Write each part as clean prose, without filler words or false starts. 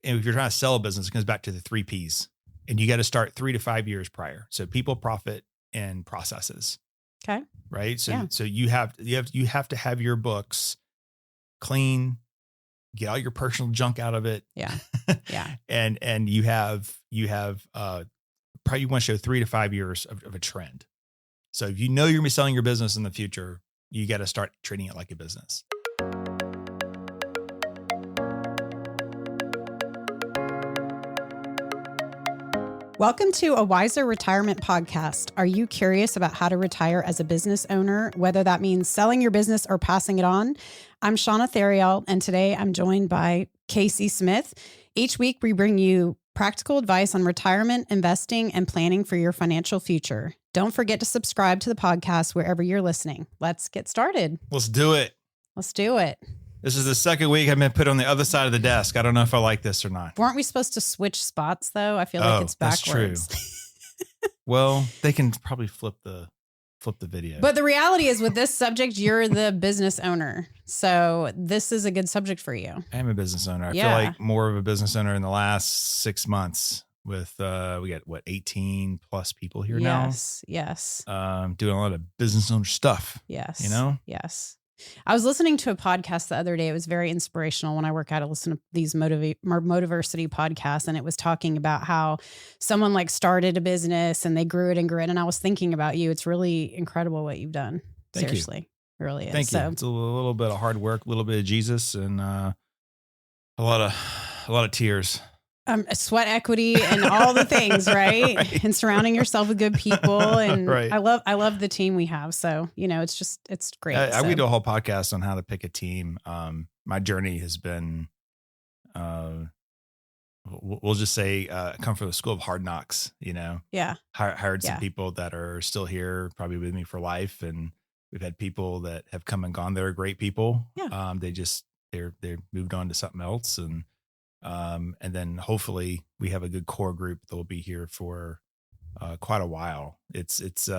and if you're trying to sell a business, it comes back to the 3 Ps, and you got to start 3 to 5 years prior. So people, profit, and processes. Okay. Right. So you have to have your books clean, get all your personal junk out of it. Yeah. Yeah. and you have probably you want to show 3 to 5 years of a trend. So if you know you're going to be selling your business in the future, you got to start treating it like a business. Welcome to a Wiser Retirement Podcast. Are you curious about how to retire as a business owner, whether that means selling your business or passing it on? I'm Shauna Theriault, and today I'm joined by Casey Smith. Each week, we bring you practical advice on retirement, investing, and planning for your financial future. Don't forget to subscribe to the podcast wherever you're listening. Let's get started. Let's do it. Let's do it. This is the second week I've been put on the other side of the desk. I don't know if I like this or not. Weren't we supposed to switch spots, though? I feel like it's backwards. That's true. Well, they can probably flip the video. But the reality is, with this subject, you're the business owner. So this is a good subject for you. I am a business owner. I feel like more of a business owner in the last 6 months with, we got 18 plus people here now. Yes. Doing a lot of business owner stuff. Yes. You know? Yes. I was listening to a podcast the other day. It was very inspirational. When I work out, I listen to these Motiversity podcasts, and it was talking about how someone like started a business and they grew it and grew it. And I was thinking about you. It's really incredible what you've done. Thank Seriously. You. It really is. Thank you. It's a little bit of hard work, a little bit of Jesus, and a lot of tears. Sweat equity and all the things, right? Right? And surrounding yourself with good people. And right. I love the team we have. So, it's great. I we do a whole podcast on how to pick a team. My journey has been, we'll just say, come from the school of hard knocks, Yeah. Hired some people that are still here, probably with me for life. And we've had people that have come and gone. They're great people. Yeah. They're moved on to something else. And then hopefully we have a good core group that will be here for quite a while. It's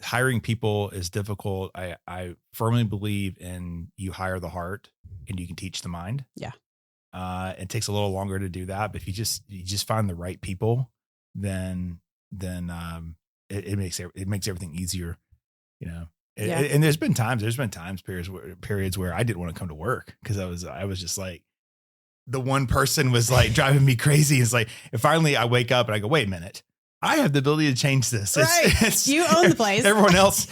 hiring people is difficult. I firmly believe in you hire the heart and you can teach the mind. Yeah. It takes a little longer to do that, but if you just find the right people, then it makes everything easier, And there's been periods where I didn't want to come to work because I was just like, the one person was like driving me crazy. It's like, and finally I wake up and I go, wait a minute, I have the ability to change this. Right. You own the place. Everyone else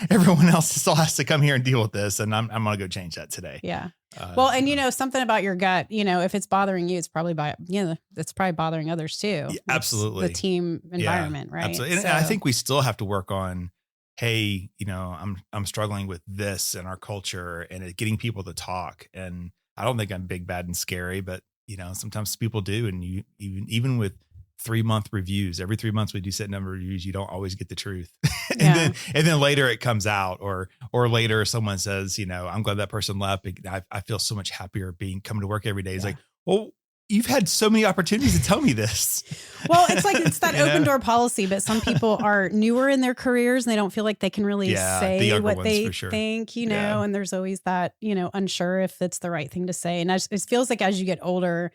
still has to come here and deal with this. And I'm going to go change that today. Yeah. Well, and something about your gut, if it's bothering you, it's probably it's probably bothering others too. Yeah, absolutely. The team environment, right? Absolutely. And I think we still have to work on, hey, I'm struggling with this in our culture and getting people to talk. And I don't think I'm big, bad, and scary, but sometimes people do. And you even with 3-month reviews, every 3 months we do set number of reviews, you don't always get the truth. and then later it comes out or later someone says, I'm glad that person left. I feel so much happier coming to work every day. It's like, well, you've had so many opportunities to tell me this. Well, it's that open door policy, but some people are newer in their careers and they don't feel like they can really say what they think, and there's always that, unsure if it's the right thing to say. And it feels like as you get older,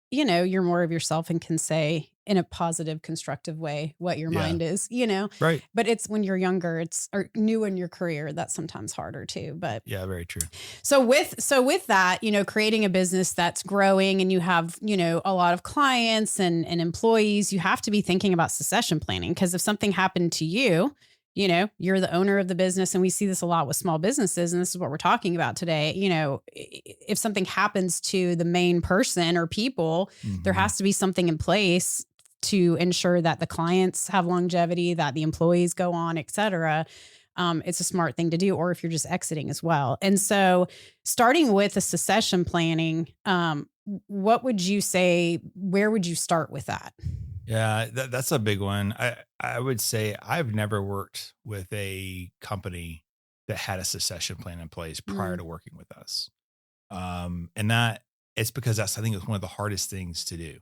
you're more of yourself and can say in a positive, constructive way what your mind is, Right. But it's when you're younger, or new in your career, that's sometimes harder too. But yeah, very true. So with that, creating a business that's growing and you have, a lot of clients and employees, you have to be thinking about succession planning, because if something happened to you, you're the owner of the business. And we see this a lot with small businesses. And this is what we're talking about today. If something happens to the main person or people, there has to be something in place to ensure that the clients have longevity, that the employees go on, et cetera. It's a smart thing to do, or if you're just exiting as well. And so starting with a succession planning, what would you say, where would you start with that? Yeah, that's a big one. I would say I've never worked with a company that had a succession plan in place prior to working with us. And that it's because I think it's one of the hardest things to do.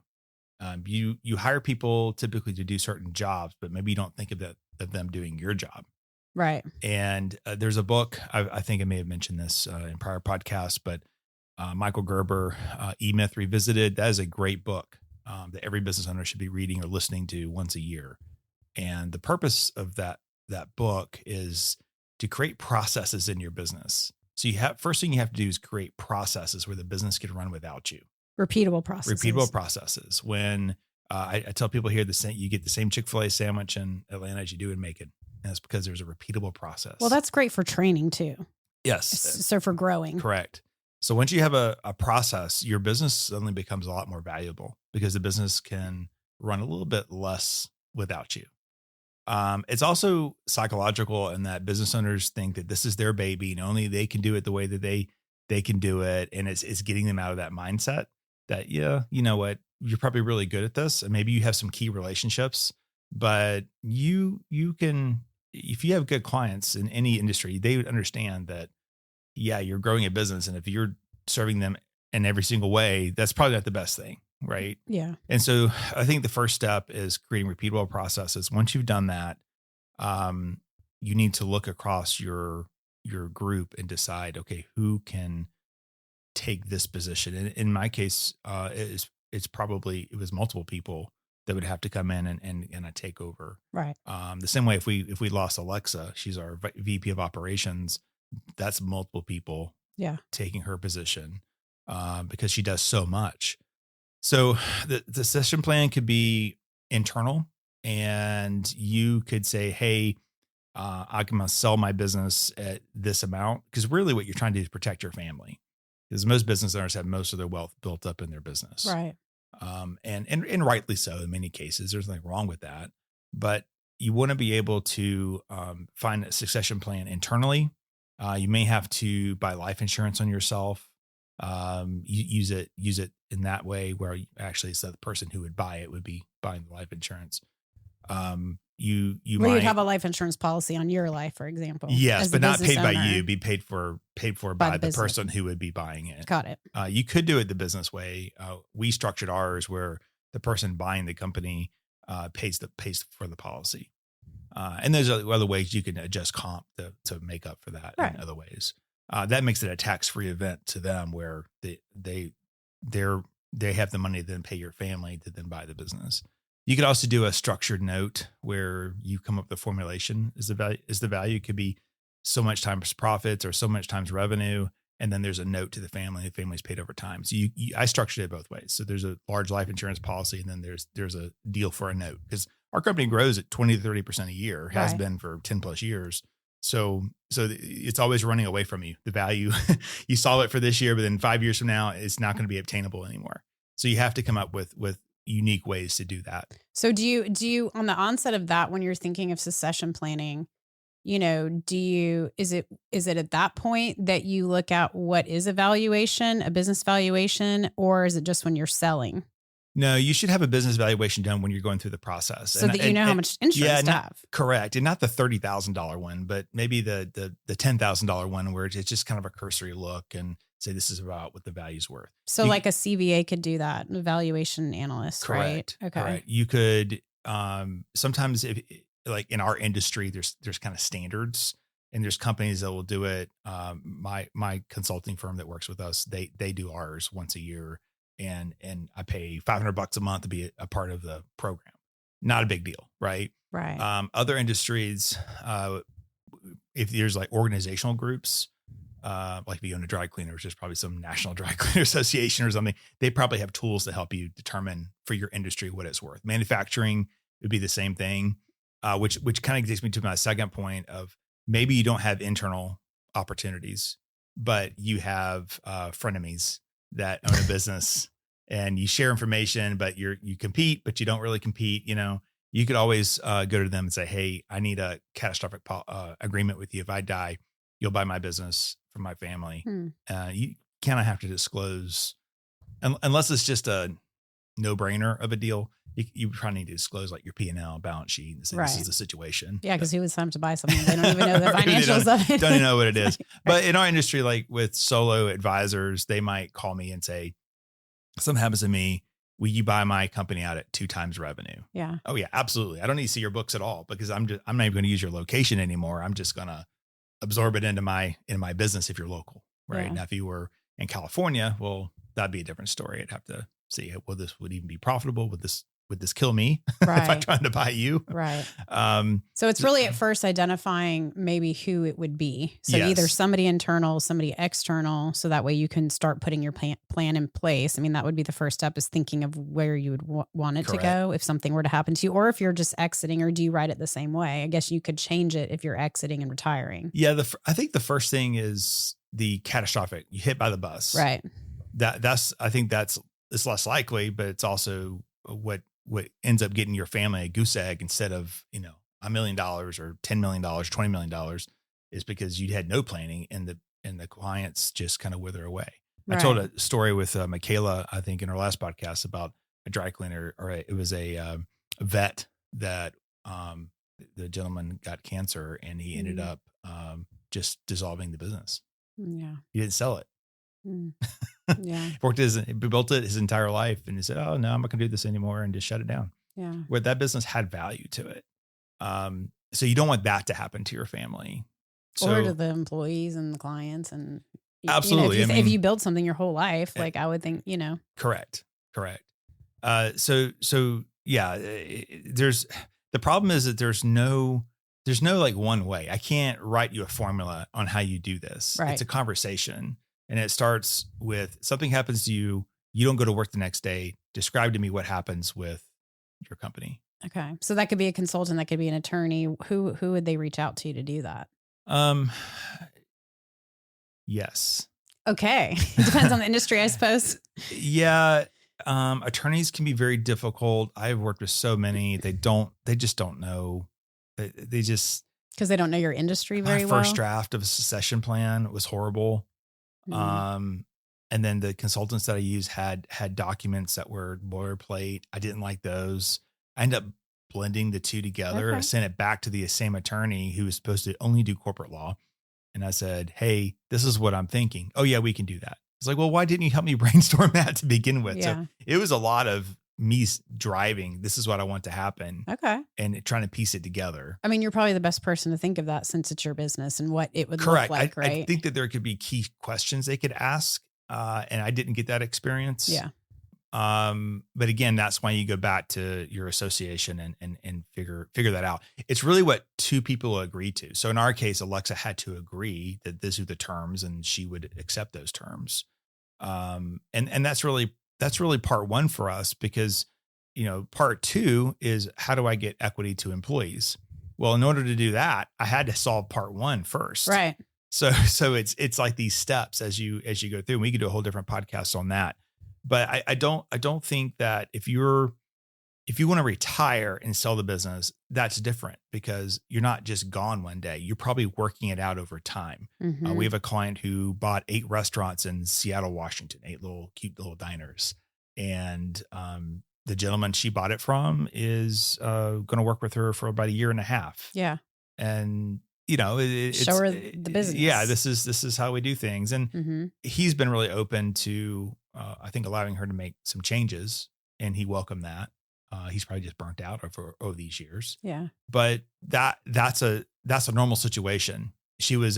You hire people typically to do certain jobs, but maybe you don't think of them doing your job. Right. And there's a book, I think I may have mentioned this in prior podcasts, but Michael Gerber, E-Myth Revisited. That is a great book that every business owner should be reading or listening to once a year. And the purpose of that book is to create processes in your business. So first thing you have to do is create processes where the business can run without you. Repeatable processes. Repeatable processes. When I tell people here you get the same Chick-fil-A sandwich in Atlanta as you do in Macon. And that's because there's a repeatable process. Well, that's great for training too. Yes. So for growing. Correct. So once you have a process, your business suddenly becomes a lot more valuable because the business can run a little bit less without you. It's also psychological in that business owners think that this is their baby and only they can do it the way that they can do it. And it's getting them out of that mindset that, yeah, you know what, you're probably really good at this and maybe you have some key relationships, but you can, if you have good clients in any industry, they would understand that, yeah, you're growing a business. And if you're serving them in every single way, that's probably not the best thing. Right. Yeah. And so I think the first step is creating repeatable processes. Once you've done that, you need to look across your group and decide, okay, who can take this position. And in my case, it was multiple people that would have to come in and take over. Right. The same way if we lost Alexa, she's our VP of operations, that's multiple people taking her position because she does so much. So the session plan could be internal and you could say, hey, I'm going to sell my business at this amount. Because really what you're trying to do is protect your family. Because most business owners have most of their wealth built up in their business. Right. And rightly so in many cases. There's nothing wrong with that. But you want to be able to find a succession plan internally. You may have to buy life insurance on yourself. Use it in that way where actually so the person who would buy it would be buying the life insurance. You'd have a life insurance policy on your life, for example. Yes, but not paid by you, be paid for by the person who would be buying it. Got it. You could do it the business way. We structured ours where the person buying the company pays for the policy. And there's other ways you can adjust comp to make up for that in other ways. That makes it a tax-free event to them where they have the money to then pay your family to then buy the business. You could also do a structured note where you come up with the formulation is the value. It could be so much times profits or so much times revenue. And then there's a note to the family. The family's paid over time. So I structured it both ways. So there's a large life insurance policy and then there's a deal for a note because our company grows at 20 to 30% a year, has been for 10 plus years. So it's always running away from you. The value, you solve it for this year, but then 5 years from now, it's not going to be obtainable anymore. So you have to come up with unique ways to do that. So do you on the onset of that, when you're thinking of succession planning, is it at that point that you look at what is a business valuation, or is it just when you're selling? No, you should have a business valuation done when you're going through the process. So that you know how much insurance to have. Correct. And not the $30,000 one, but maybe the $10,000 one where it's just kind of a cursory look and say, this is about what the value's worth. So like a CVA could do that, an evaluation analyst, correct, right? Okay. Correct. You could, sometimes if like in our industry, there's kind of standards and there's companies that will do it. My consulting firm that works with us, they do ours once a year. And I pay $500 a month to be a part of the program. Not a big deal, right? Right. Other industries, if there's like organizational groups, like if you own a dry cleaner, which is probably some national dry cleaner association or something, they probably have tools to help you determine for your industry what it's worth. Manufacturing would be the same thing, which kind of takes me to my second point of maybe you don't have internal opportunities, but you have frenemies that own a business and you share information, but you compete, but you don't really compete. You could always go to them and say, hey, I need a catastrophic agreement with you. If I die, you'll buy my business for my family. You kind of have to disclose, unless it's just a no brainer of a deal. You probably need to disclose like your P&L balance sheet and say, this is the situation. Yeah. Cause who was time to buy something? They don't even know the financials of it. Don't even know what it is. But in our industry, like with solo advisors, they might call me and say, something happens to me. Will you buy my company out at 2 times revenue? Yeah. Oh yeah, absolutely. I don't need to see your books at all because I'm not even going to use your location anymore. I'm just going to absorb it into my business if you're local. Right. Yeah. Now, if you were In California, well, that'd be a different story. I'd have to see, will this would even be profitable? Would this kill me if I Right. tried to buy you? Right. Um, So it's really at first identifying maybe who it would be. So either yes. somebody internal, somebody external, so that way you can start putting your plan in place. I mean, that would be the first step, is thinking of where you would want it to Correct. go if something were to happen to you, or if you're just exiting, or do you write it the same way? I guess you could change it if you're exiting and retiring. Yeah. I think the first thing is the catastrophic, you hit by the bus. Right. I think it's less likely, but it's also what ends up getting your family a goose egg instead of, $1 million or $10 million, $20 million, is because you had no planning and the clients just kind of wither away. Right. I told a story with Michaela, I think in our last podcast, about a dry cleaner, or it was a vet that the gentleman got cancer, and he ended up just dissolving the business. Yeah. He didn't sell it. Mm. Yeah. He built it his entire life, and he said, "Oh no, I'm not going to do this anymore," and just shut it down. Yeah. Where that business had value to it. So you don't want that to happen to your family. Or to the employees and the clients. And absolutely. If you build something your whole life, like I would think, Correct. So yeah, the problem is that there's no like one way. I can't write you a formula on how you do this. Right. It's a conversation, and it starts with something happens to you. You don't go to work the next day. Describe to me what happens with your company. Okay. So that could be a consultant, that could be an attorney. Who would they reach out to do that? Yes. Okay. It depends on the industry, I suppose. Yeah. Attorneys can be very difficult. I've worked with so many. They just don't know. They just, because they don't know your industry very well. My first draft of a succession plan was horrible. Mm-hmm. And then the consultants that I used had documents that were boilerplate. I didn't like those. I ended up blending the two together. Okay. I sent it back to the same attorney who was supposed to only do corporate law. And I said, "Hey, this is what I'm thinking." "Oh yeah, we can do that." It's like, "Well, why didn't you help me brainstorm that to begin with?" Yeah. So it was a lot of me driving, this is what I want to happen. Okay. And trying to piece it together. I mean, you're probably the best person to think of that, since it's your business and what it would Correct. look like, right? I think that there could be key questions they could ask. And I didn't get that experience. Yeah. But again, that's why you go back to your association and figure that out. It's really what two people agree to. So in our case, Alexa had to agree that these are the terms, and she would accept those terms. And that's really part one for us, because, part two is, how do I get equity to employees? Well, in order to do that, I had to solve part one first. Right. So it's like these steps as you go through, and we could do a whole different podcast on that. But I don't think that if you want to retire and sell the business, that's different, because you're not just gone one day. You're probably working it out over time. Mm-hmm. We have a client who bought 8 restaurants in Seattle, Washington, 8 cute little diners. And the gentleman she bought it from is going to work with her for about 1.5 years. Yeah. And show her the business. Yeah, this is how we do things. And mm-hmm. he's been really open to, I think, allowing her to make some changes, and he welcomed that. He's probably just burnt out over these years. Yeah. But that's a normal situation. It was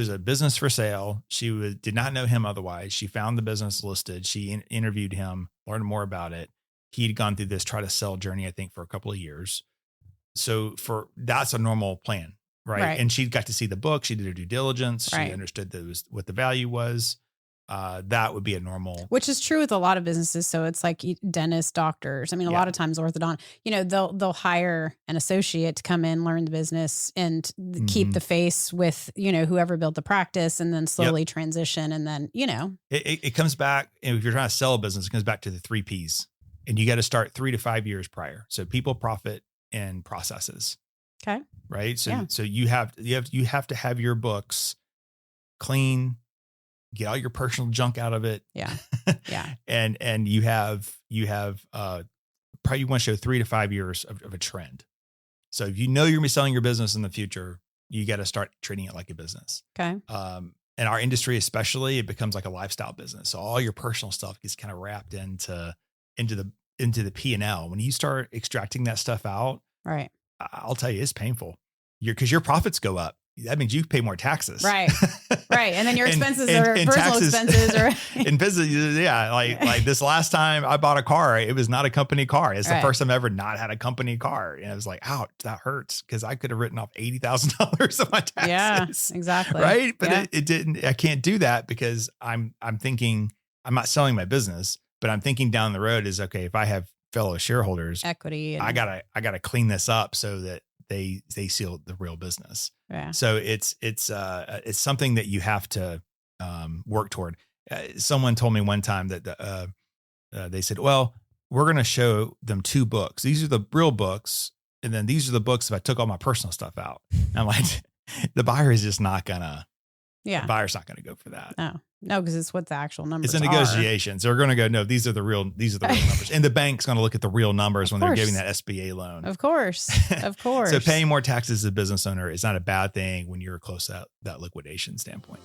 a business for sale. She did not know him otherwise. She found the business listed. She interviewed him, learned more about it. He'd gone through this try to sell journey, I think, for a couple of years. So that's a normal plan. Right. And she got to see the book. She did her due diligence. Right. She understood what the value was. That would be a normal. Which is true with a lot of businesses. So it's like dentists, doctors. I mean, a lot of times orthodont, they'll hire an associate to come in, learn the business, and mm-hmm. keep the face with, whoever built the practice, and then slowly transition. And then, It comes back, if you're trying to sell a business, it comes back to the 3 Ps. And you got to start 3 to 5 years prior. So people, profit, and processes. Okay. Right. So you have to have your books clean, get all your personal junk out of it. Yeah. Yeah. and you have probably want to show 3 to 5 years of a trend. So if you're going to be selling your business in the future, you got to start treating it like a business. Okay. In our industry, especially, it becomes like a lifestyle business. So all your personal stuff gets kind of wrapped into the P&L. When you start extracting that stuff out, right. I'll tell you, it's painful. Because your profits go up. that means you pay more taxes. Right. Right. And then your expenses are and personal taxes, expenses or in business. Yeah. Like this last time I bought a car, it was not a company car. It's the first time I ever not had a company car. And I was like, ouch, that hurts. Cause I could have written off $80,000 of my taxes. Yeah, exactly. Right. But it didn't, I can't do that because I'm thinking, I'm not selling my business, but I'm thinking down the road is, okay, if I have fellow shareholders, equity, and I gotta clean this up so that they seal the real business. Yeah. So it's something that you have to work toward. Someone told me one time that they said, well, we're going to show them 2 books. These are the real books. And then these are the books if I took all my personal stuff out. And I'm like, the buyer is just not gonna, the buyer's not going to go for that. No, because it's what the actual numbers are. It's a negotiation. So we're going to go, no, these are the real numbers. And the bank's going to look at the real numbers when they're giving that SBA loan. Of course. Of course. So paying more taxes as a business owner is not a bad thing when you're close to that liquidation standpoint.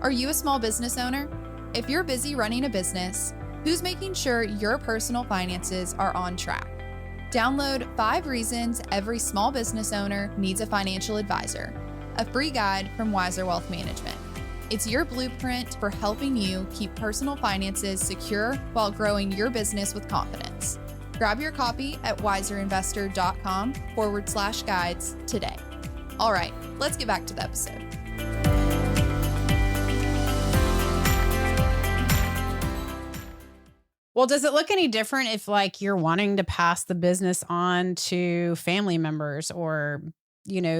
Are you a small business owner? If you're busy running a business, who's making sure your personal finances are on track? Download 5 Reasons Every Small Business Owner Needs a Financial Advisor, a free guide from Wiser Wealth Management. It's your blueprint for helping you keep personal finances secure while growing your business with confidence. Grab your copy at wiserinvestor.com/guides today. All right, let's get back to the episode. Well, does it look any different if like you're wanting to pass the business on to family members or,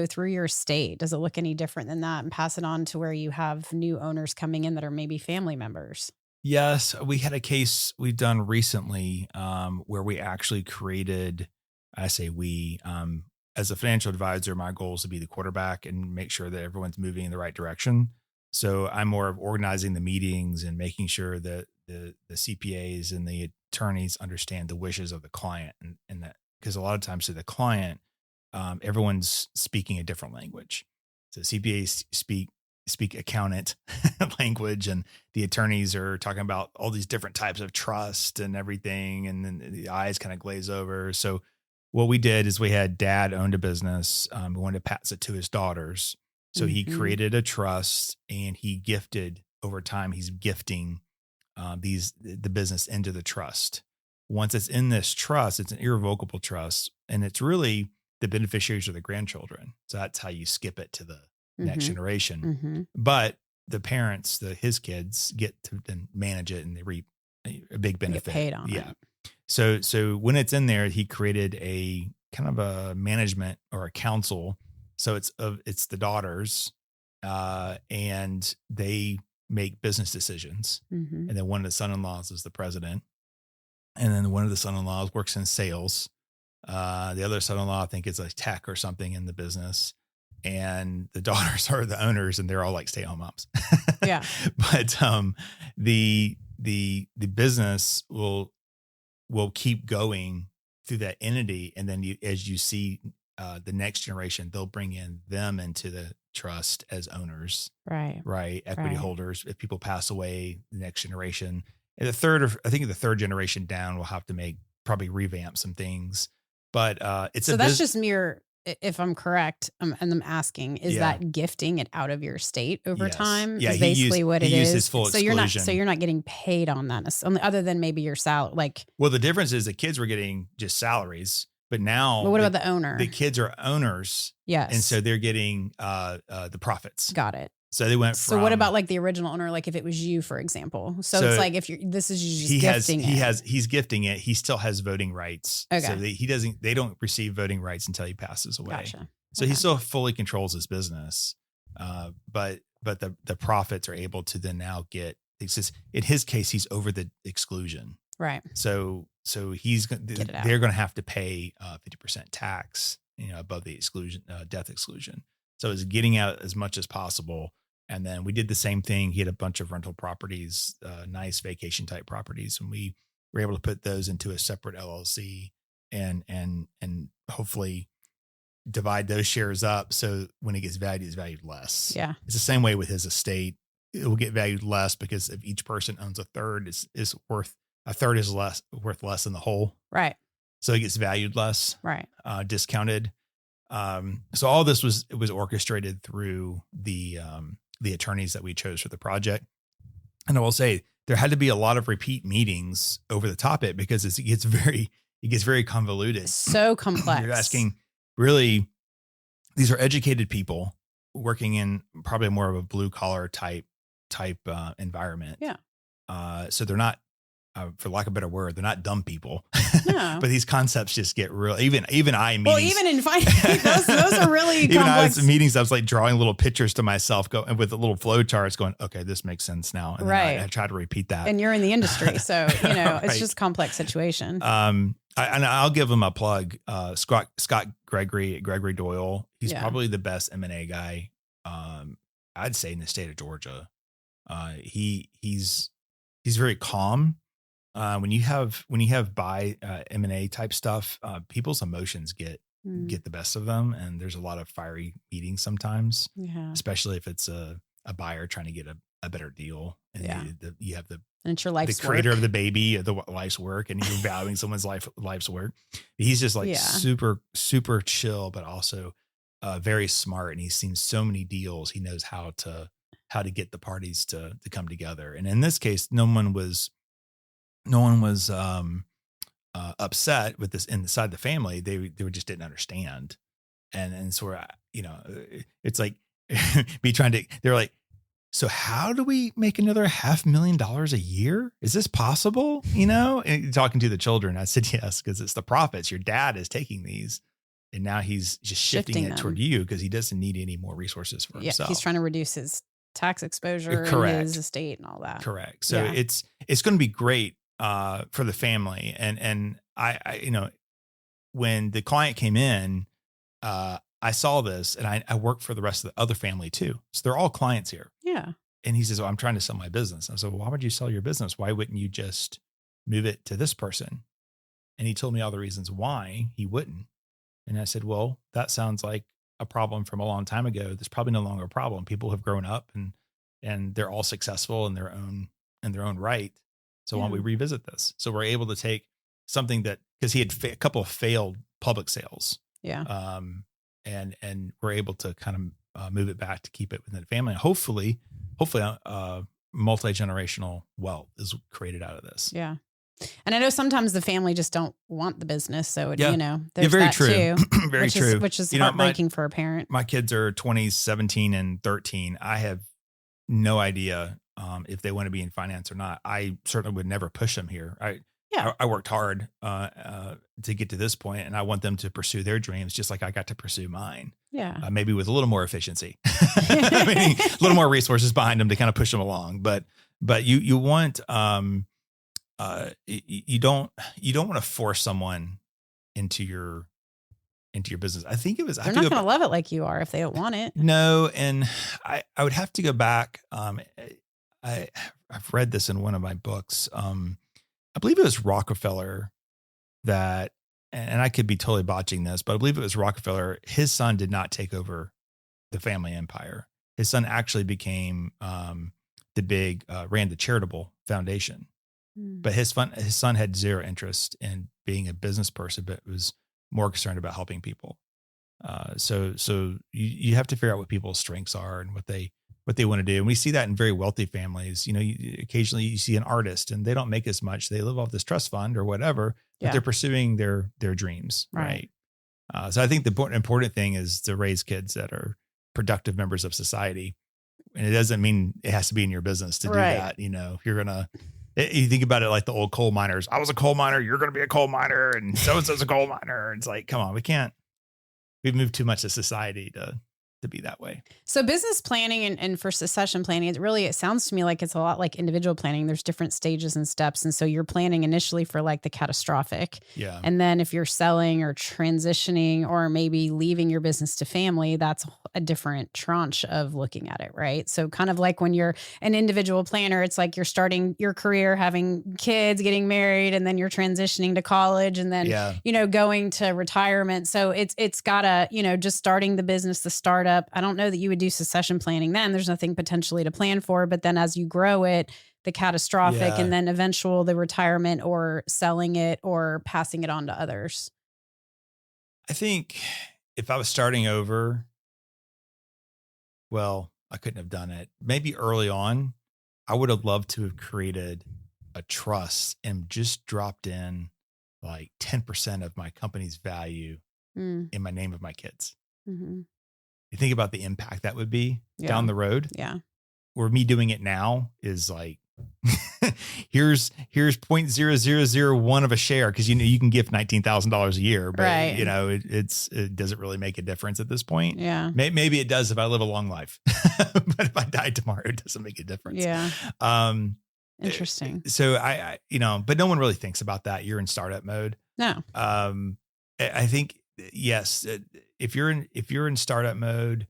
through your estate? Does it look any different than that and pass it on to where you have new owners coming in that are maybe family members? Yes. We had a case we've done recently where we actually created, as a financial advisor, my goal is to be the quarterback and make sure that everyone's moving in the right direction. So I'm more of organizing the meetings and making sure that the CPAs and the attorneys understand the wishes of the client and that, because a lot of times to the client, everyone's speaking a different language. So CPAs speak accountant language, and the attorneys are talking about all these different types of trust and everything. And then the eyes kind of glaze over. So what we did is we had dad owned a business. We wanted to pass it to his daughters. So he created a trust and he gifted over time. He's gifting the business into the trust. Once it's in this trust, it's an irrevocable trust, and it's really the beneficiaries are the grandchildren. So that's how you skip it to the next generation. But the parents, his kids, get to then manage it, and they reap a big benefit. Get paid on it. So when it's in there, he created a kind of a management or a council. So it's the daughters, and they make business decisions. And then one of the son-in-laws is the president. And then one of the son-in-laws works in sales. The other son-in-law, I think, is like tech or something in the business. And the daughters are the owners, and they're all like stay-at-home moms. Yeah. But the business will keep going through that entity. And then as you see the next generation, they'll bring in them into the trust as owners, right? Equity holders. If people pass away, the next generation, and the third generation down will have to probably revamp some things. But that's just mere, if I'm correct, and I'm asking, is that gifting it out of your estate over time? Yeah, is basically what it is. His full exclusion. You're not getting paid on that, other than maybe your salary. Well, the difference is the kids were getting just salaries. But now, what about the owner? The kids are owners. Yes. And so they're getting the profits. Got it. So they went So what about like the original owner? Like if it was you, for example. So it's like this is you just gifting it. He's gifting it. He still has voting rights. Okay. So they don't receive voting rights until he passes away. Gotcha. So he still fully controls his business. But the profits are able to then now it's just, in his case, he's over the exclusion. Right. So they're going to have to pay 50% tax, above the exclusion, death exclusion. So it's getting out as much as possible. And then we did the same thing. He had a bunch of rental properties, nice vacation type properties, and we were able to put those into a separate LLC and hopefully divide those shares up. So when it gets valued, it's valued less. Yeah. It's the same way with his estate. It will get valued less because if each person owns a third, is worth a third is worth less than the whole. Right. So it gets valued less. Right. Discounted. So all this was orchestrated through the attorneys that we chose for the project. And I will say there had to be a lot of repeat meetings over the topic because it gets very convoluted. So complex. You're asking really, these are educated people working in probably more of a blue collar type environment. Yeah. So they're not, for lack of a better word, they're not dumb people. No. But these concepts just get real. Even I meetings. Well, even in finance, those are really even complex. I was meetings. I was like drawing little pictures to myself, and with the little flow charts, going, "Okay, this makes sense now." And right. I try to repeat that. And you're in the industry, so it's Right. just a complex situation. I'll give him a plug. Scott Gregory Doyle. He's Yeah. probably the best M&A guy. I'd say in the state of Georgia. He's very calm. When you have buy M&A type stuff, people's emotions get the best of them, and there's a lot of fiery meetings sometimes. Yeah. Especially if it's a buyer trying to get a better deal, and Yeah. you have the And it's your life's creator work. of the baby, the life's work, and you're valuing someone's life's work. He's just like Yeah. super chill, but also very smart, and he's seen so many deals. He knows how to get the parties to come together. And in this case, no one was upset with this inside the family. They just didn't understand. And so, it's like they're like, so how do we make another $500,000 a year? Is this possible? And talking to the children, I said, yes, because it's the profits. Your dad is taking these, and now he's just shifting it them toward you because he doesn't need any more resources for himself. He's trying to reduce his tax exposure Correct. and his estate and all that. Correct. So Yeah. it's going to be great for the family. And I when the client came in, I saw this, and I work for the rest of the other family too. So they're all clients here. Yeah. And he says, well, I'm trying to sell my business. I said, well, why would you sell your business? Why wouldn't you just move it to this person? And he told me all the reasons why he wouldn't. And I said, well, that sounds like a problem from a long time ago. That's probably no longer a problem. People have grown up and they're all successful in their own right. So why don't we revisit this? So we're able to take something that, because he had a couple of failed public sales. Yeah. And we're able to kind of move it back to keep it within the family. Hopefully, multi-generational wealth is created out of this. Yeah. And I know sometimes the family just don't want the business. So, Yeah. there's very that true. too. Very which true. Which is heartbreaking for a parent. My kids are 20, 17, and 13. I have no idea if they want to be in finance or not. I certainly would never push them here. I worked hard to get to this point, and I want them to pursue their dreams just like I got to pursue mine. Yeah. Maybe with a little more efficiency, a little more resources behind them to kind of push them along. But you want you don't want to force someone into your business. I think it was. They're not going to love it like you are if they don't want it. No, and I would have to go back. I've read this in one of my books. I believe it was Rockefeller that, and I could be totally botching this, but I believe it was Rockefeller. His son did not take over the family empire. His son actually became ran the charitable foundation. But his son had zero interest in being a business person, but was more concerned about helping people. So you have to figure out what people's strengths are and what they want to do. And we see that in very wealthy families. Occasionally you see an artist and they don't make as much. They live off this trust fund or whatever, but they're pursuing their dreams. Right. So I think the important thing is to raise kids that are productive members of society. And it doesn't mean it has to be in your business to do that. If you're going to, you think about it like the old coal miners. I was a coal miner. You're going to be a coal miner. And so-and-so's a coal miner. It's like, come on, we've moved too much of society to be that way. So business planning and for succession planning, it sounds to me like it's a lot like individual planning. There's different stages and steps. And so you're planning initially for like the catastrophic. Yeah. And then if you're selling or transitioning or maybe leaving your business to family, that's a different tranche of looking at it, right? So kind of like when you're an individual planner, it's like you're starting your career, having kids, getting married, and then you're transitioning to college and then, going to retirement. So it's gotta, just starting the business, the startup. I don't know that you would do succession planning then. There's nothing potentially to plan for, but then as you grow it, the catastrophic and then eventual, the retirement or selling it or passing it on to others. I think if I was starting over, well, I couldn't have done it. Maybe early on, I would have loved to have created a trust and just dropped in like 10% of my company's value Mm. in my name of my kids. Mm-hmm. You think about the impact that would be down the road. Yeah. Where me doing it now is like, here's 0.0001 of a share. Cause you can give $19,000 a year, but Right. it doesn't really make a difference at this point. Yeah. Maybe it does if I live a long life, but if I die tomorrow, it doesn't make a difference. Yeah. Interesting. So I but no one really thinks about that. You're in startup mode. No. I think, yes, if you're in startup mode,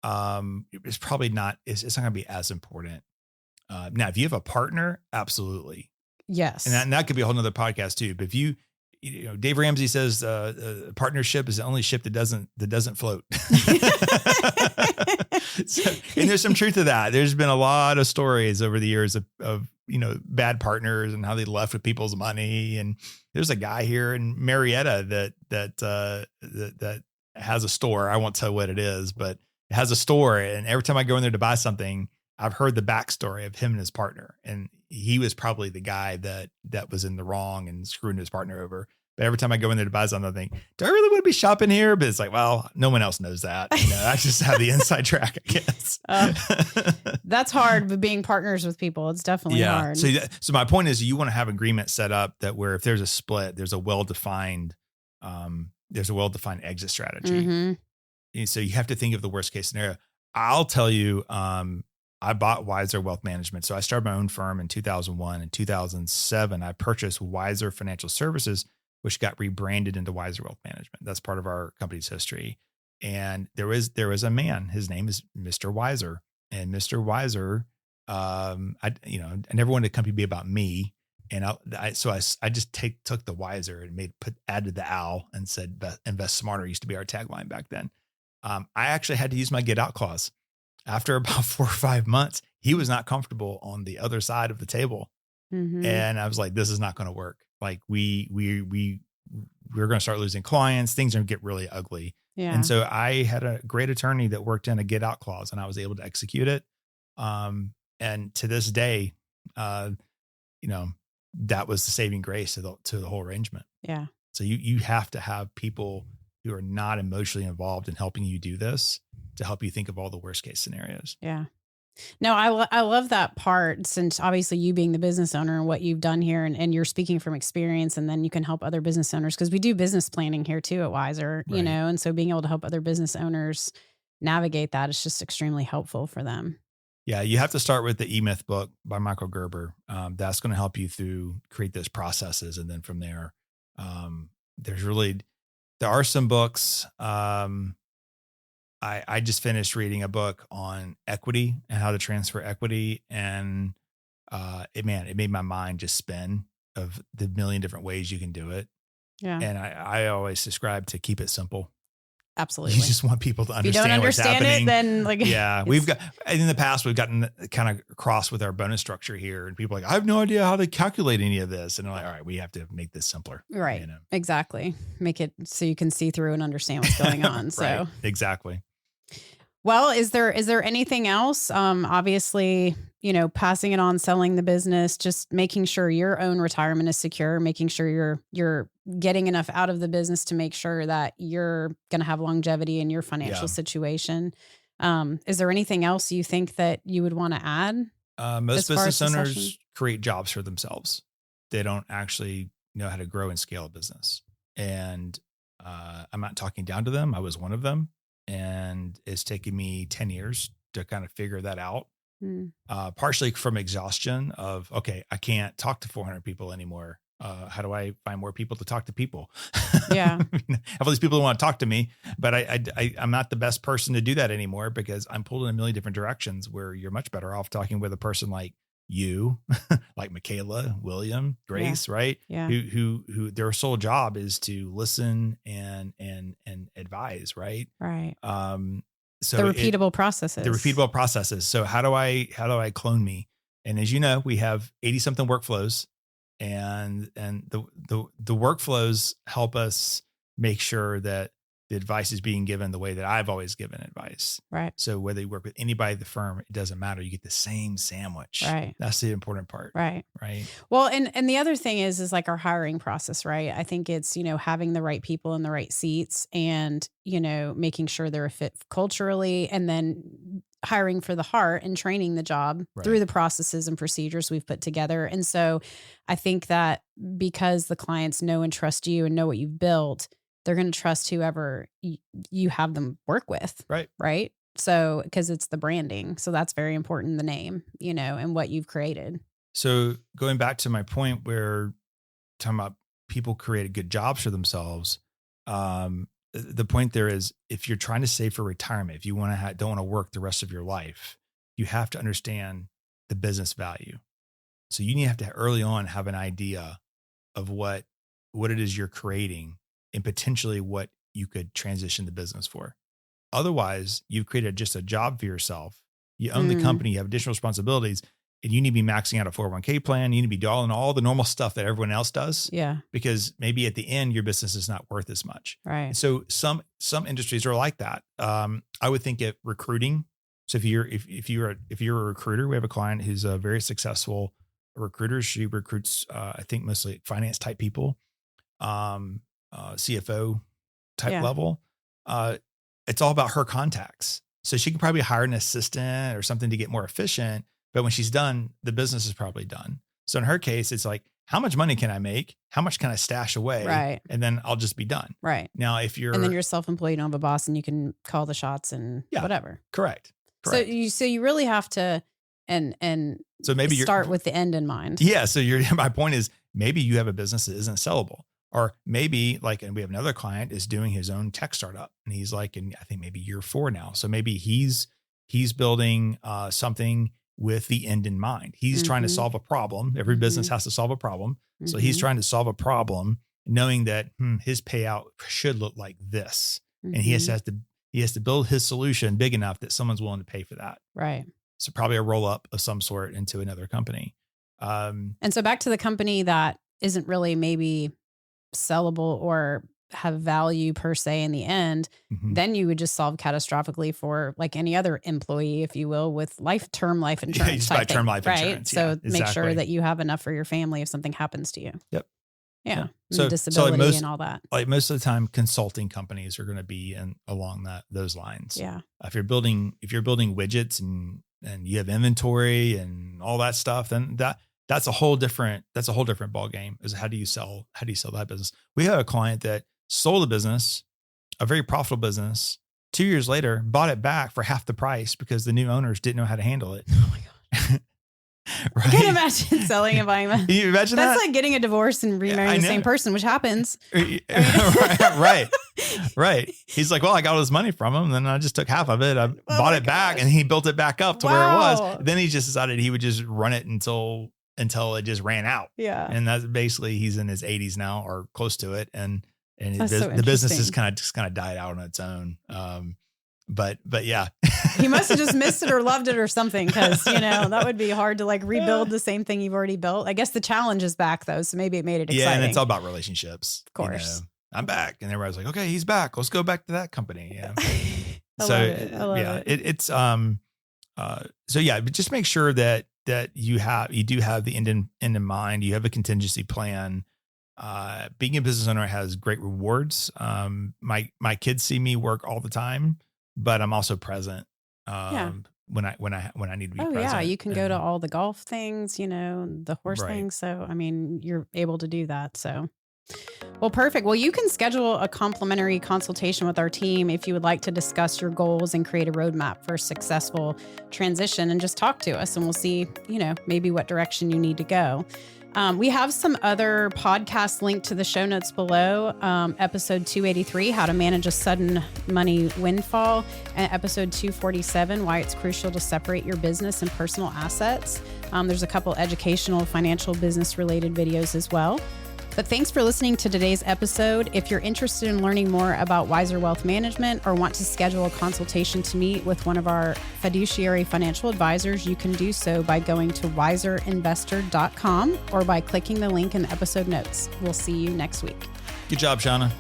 it's probably not, it's not going to be as important. Now, if you have a partner, absolutely. Yes. And that could be a whole nother podcast too. But if Dave Ramsey says, partnership is the only ship that doesn't float. And there's some truth to that. There's been a lot of stories over the years of bad partners and how they left with people's money. And there's a guy here in Marietta that has a store. I won't tell you what it is, but it has a store. And every time I go in there to buy something, I've heard the backstory of him and his partner. And he was probably the guy that was in the wrong and screwing his partner over. But every time I go in there to buy something, I think, do I really want to be shopping here? But it's like, well, no one else knows that. I just have the inside track, I guess. That's hard, but being partners with people, it's definitely hard. So my point is, you want to have agreement set up that where if there's a split, there's a well-defined exit strategy. Mm-hmm. And so you have to think of the worst case scenario. I'll tell you, I bought Wiser Wealth Management. So I started my own firm in 2001. In 2007, I purchased Wiser Financial Services, which got rebranded into Wiser Wealth Management. That's part of our company's history. And there was a man, his name is Mr. Wiser, and Mr. Wiser, I never wanted the company to be about me. And I just took the Wiser and added the owl and said, invest smarter used to be our tagline back then. I actually had to use my get out clause. After about 4 or 5 months, he was not comfortable on the other side of the table. Mm-hmm. And I was like, this is not going to work. Like we're going to start losing clients. Things are going to get really ugly. Yeah. And so I had a great attorney that worked in a get out clause and I was able to execute it. And to this day, that was the saving grace to the whole arrangement. Yeah. So you have to have people who are not emotionally involved in helping you do this to help you think of all the worst case scenarios. Yeah. No, I love that part, since obviously you being the business owner and what you've done here, and you're speaking from experience, and then you can help other business owners, because we do business planning here too at Wiser, Right. and so being able to help other business owners navigate that is just extremely helpful for them. Yeah, you have to start with the E-Myth book by Michael Gerber. That's going to help you create those processes. And then from there, there are some books. I just finished reading a book on equity and how to transfer equity. And it made my mind just spin of the million different ways you can do it. Yeah. And I always subscribe to keep it simple. Absolutely. You just want people to If you understand don't what's understand happening. it, then Yeah, in the past, we've gotten kind of cross with our bonus structure here, and people are like, I have no idea how to calculate any of this. And they're like, all right, we have to make this simpler. right. Exactly. Make it so you can see through and understand what's going on. So Right. Exactly. Well, is there anything else? Obviously, passing it on, selling the business, just making sure your own retirement is secure, making sure you're getting enough out of the business to make sure that you're going to have longevity in your financial situation. Is there anything else you think that you would want to add? Most as far as business owners succession? create jobs for themselves. They don't actually know how to grow and scale a business. And I'm not talking down to them. I was one of them. And it's taken me 10 years to kind of figure that out. Partially from exhaustion of, okay, I can't talk to 400 people anymore. How do I find more people to talk to people? Yeah. I have all these people who want to talk to me, but I'm not the best person to do that anymore, because I'm pulled in a million different directions, where you're much better off talking with a person like you, like Michaela, William, Grace, right? Yeah. Who their sole job is to listen and advise, right? Right. So the repeatable processes. The repeatable processes. So how do I clone me? And as you know, we have 80 something workflows, and the workflows help us make sure that the advice is being given the way that I've always given advice. Right. So whether you work with anybody at the firm, it doesn't matter. You get the same sandwich. Right. That's the important part. Right. Right. Well, and the other thing is like our hiring process, right? I think it's, having the right people in the right seats and, making sure they're a fit culturally, and then hiring for the heart and training the job through the processes and procedures we've put together. And so I think that because the clients know and trust you and know what you've built, they're going to trust whoever you have them work with. Right. Right. So, because it's the branding. So that's very important, the name, and what you've created. So going back to my point where talking about people create good jobs for themselves, the point there is if you're trying to save for retirement, if you don't want to work the rest of your life, you have to understand the business value. So you have to early on have an idea of what it is you're creating and potentially what you could transition the business for. Otherwise, you've created just a job for yourself. You own the company, you have additional responsibilities, and you need to be maxing out a 401k plan. You need to be doing all the normal stuff that everyone else does. Yeah. Because maybe at the end, your business is not worth as much. Right. And so some industries are like that. I would think at recruiting. So if you're a recruiter, we have a client who's a very successful recruiter. She recruits, I think mostly finance type people. CFO type level. It's all about her contacts. So she could probably hire an assistant or something to get more efficient. But when she's done, the business is probably done. So in her case, it's like, how much money can I make? How much can I stash away? Right. And then I'll just be done. Right. Now, and then you're self-employed, you don't have a boss and you can call the shots and whatever. Correct. So you really have to, and so maybe start with the end in mind. Yeah. So my point is maybe you have a business that isn't sellable. Or maybe and we have another client is doing his own tech startup, and he's I think maybe year 4 now. So maybe he's building something with the end in mind. He's trying to solve a problem. Every business has to solve a problem. So he's trying to solve a problem, knowing that his payout should look like this, and he has to build his solution big enough that someone's willing to pay for that. Right. So probably a roll up of some sort into another company. And so back to the company that isn't really maybe sellable or have value per se in the end, then you would just solve catastrophically for like any other employee, if you will, with term life insurance. Yeah, you just buy term life insurance. So make sure that you have enough for your family if something happens to you. Yep. Yeah. So disability and all that. Like most of the time, consulting companies are going to be along those lines. Yeah. If you're building widgets and you have inventory and all that stuff, then that's a whole different ball game. Is how do you sell that business? We have a client that sold a business, a very profitable business. 2 years later, bought it back for half the price because the new owners didn't know how to handle it. Oh my God. Right? I can't imagine selling and buying that. Can you imagine that? That's like getting a divorce and remarrying the same person, which happens. Right. He's like, well, I got all this money from him. And then I just took half of it. I bought it back and he built it back up to where it was. Then he just decided he would just run it until it just ran out. Yeah. And that's basically, he's in his 80s now or close to it. And the business has kind of died out on its own. But yeah, he must have just missed it or loved it or something. Cause that would be hard to like rebuild the same thing you've already built. I guess the challenge is back though. So maybe it made it exciting. Yeah. And it's all about relationships. Of course. I'm back. And everybody's like, okay, he's back. Let's go back to that company. Yeah. I love it. So yeah, but just make sure that you do have the end in mind. You have a contingency plan. Being a business owner has great rewards. My kids see me work all the time, but I'm also present. When I need to be present. Yeah. You can go to all the golf things, the horse things. So, I mean, you're able to do that. So, well, perfect. Well, you can schedule a complimentary consultation with our team if you would like to discuss your goals and create a roadmap for a successful transition, and just talk to us and we'll see, maybe what direction you need to go. We have some other podcasts linked to the show notes below. Episode 283, How to Manage a Sudden Money Windfall, and episode 247, Why It's Crucial to Separate Your Business and Personal Assets. There's a couple educational, financial, business-related videos as well. But thanks for listening to today's episode. If you're interested in learning more about Wiser Wealth Management or want to schedule a consultation to meet with one of our fiduciary financial advisors, you can do so by going to wiserinvestor.com or by clicking the link in the episode notes. We'll see you next week. Good job, Shauna.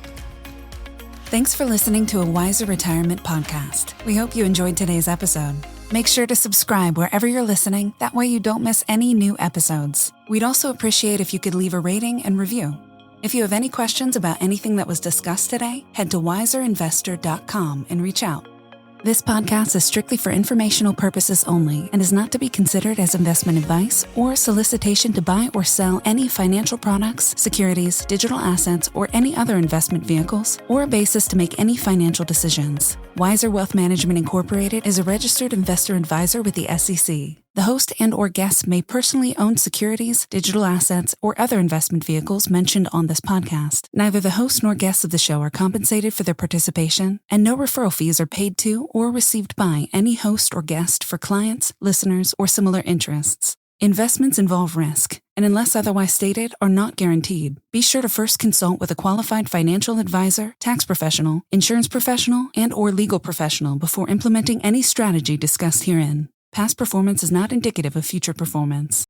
Thanks for listening to a Wiser Retirement podcast. We hope you enjoyed today's episode. Make sure to subscribe wherever you're listening. That way you don't miss any new episodes. We'd also appreciate if you could leave a rating and review. If you have any questions about anything that was discussed today, head to wiserinvestor.com and reach out. This podcast is strictly for informational purposes only and is not to be considered as investment advice or solicitation to buy or sell any financial products, securities, digital assets, or any other investment vehicles, or a basis to make any financial decisions. Wiser Wealth Management Incorporated is a registered investor advisor with the SEC. The host and/or guests may personally own securities, digital assets, or other investment vehicles mentioned on this podcast. Neither the host nor guests of the show are compensated for their participation, and no referral fees are paid to or received by any host or guest for clients, listeners, or similar interests. Investments involve risk, and unless otherwise stated, are not guaranteed. Be sure to first consult with a qualified financial advisor, tax professional, insurance professional, and/or legal professional before implementing any strategy discussed herein. Past performance is not indicative of future performance.